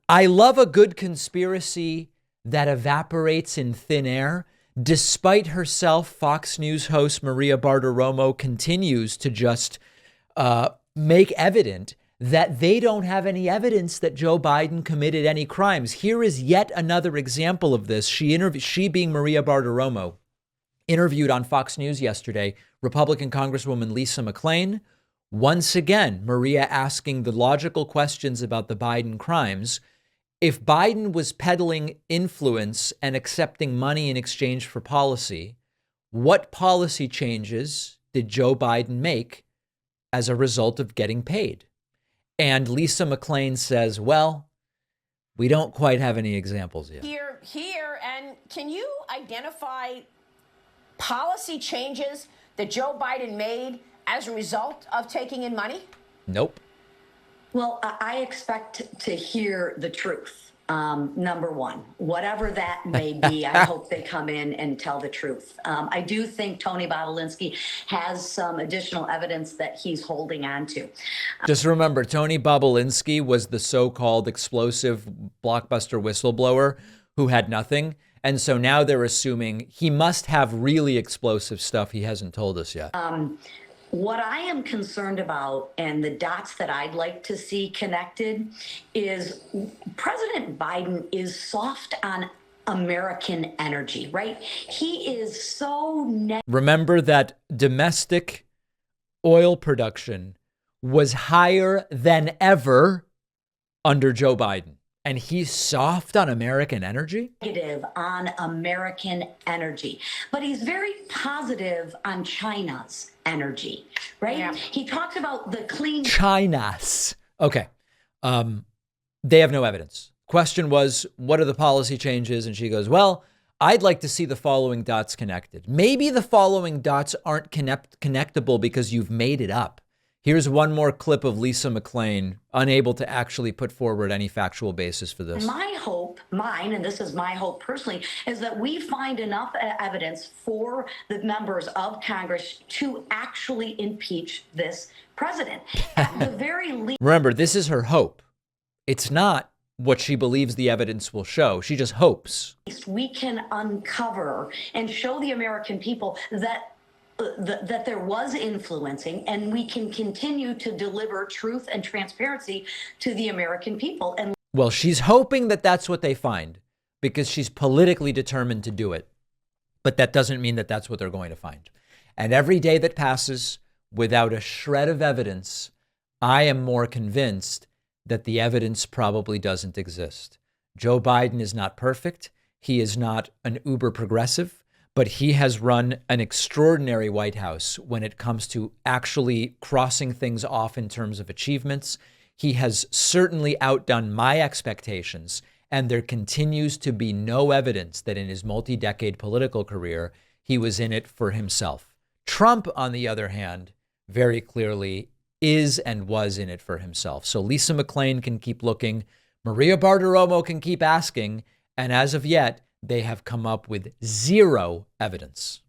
I love a good conspiracy that evaporates in thin air. Despite herself, Fox News host Maria Bartiromo continues to just make evident that they don't have any evidence that Joe Biden committed any crimes. Here is yet another example of this. She being Maria Bartiromo, interviewed on Fox News yesterday, Republican Congresswoman Lisa McClain. Once again, Maria asking the logical questions about the Biden crimes. If Biden was peddling influence and accepting money in exchange for policy, what policy changes did Joe Biden make as a result of getting paid? And Lisa McClain says, well, we don't quite have any examples yet. And can you identify policy changes that Joe Biden made as a result of taking in money? Nope. Well, I expect to hear the truth. Number one, whatever that may be, I hope they come in and tell the truth. I do think Tony Bobulinski has some additional evidence that he's holding on to. Just remember, Tony Bobulinski was the so-called explosive blockbuster whistleblower who had nothing. And so now they're assuming he must have really explosive stuff he hasn't told us yet. What I am concerned about, and the dots that I'd like to see connected, is President Biden is soft on American energy, right? He is so... Remember that domestic oil production was higher than ever under Joe Biden. And he's soft on American energy? Negative on American energy. But he's very positive on China's energy, right? Yeah. He talks about the clean... China's. Okay. They have no evidence. Question was, what are the policy changes? And she goes, well, I'd like to see the following dots connected. Maybe the following dots aren't connectable because you've made it up. Here's one more clip of Lisa McClain, unable to actually put forward any factual basis for this. My hope, and this is my hope personally, is that we find enough evidence for the members of Congress to actually impeach this president. At the very least. Remember, this is her hope. It's not what she believes the evidence will show. She just hopes. We can uncover and show the American people that there was influencing, and we can continue to deliver truth and transparency to the American people. And well, she's hoping that that's what they find because she's politically determined to do it. But that doesn't mean that that's what they're going to find. And every day that passes without a shred of evidence, I am more convinced that the evidence probably doesn't exist. Joe Biden is not perfect. He is not an uber progressive. But he has run an extraordinary White House when it comes to actually crossing things off in terms of achievements. He has certainly outdone my expectations, and there continues to be no evidence that in his multi-decade political career, he was in it for himself. Trump, on the other hand, very clearly is and was in it for himself. So Lisa McClain can keep looking, Maria Bartiromo can keep asking, and as of yet, they have come up with zero evidence.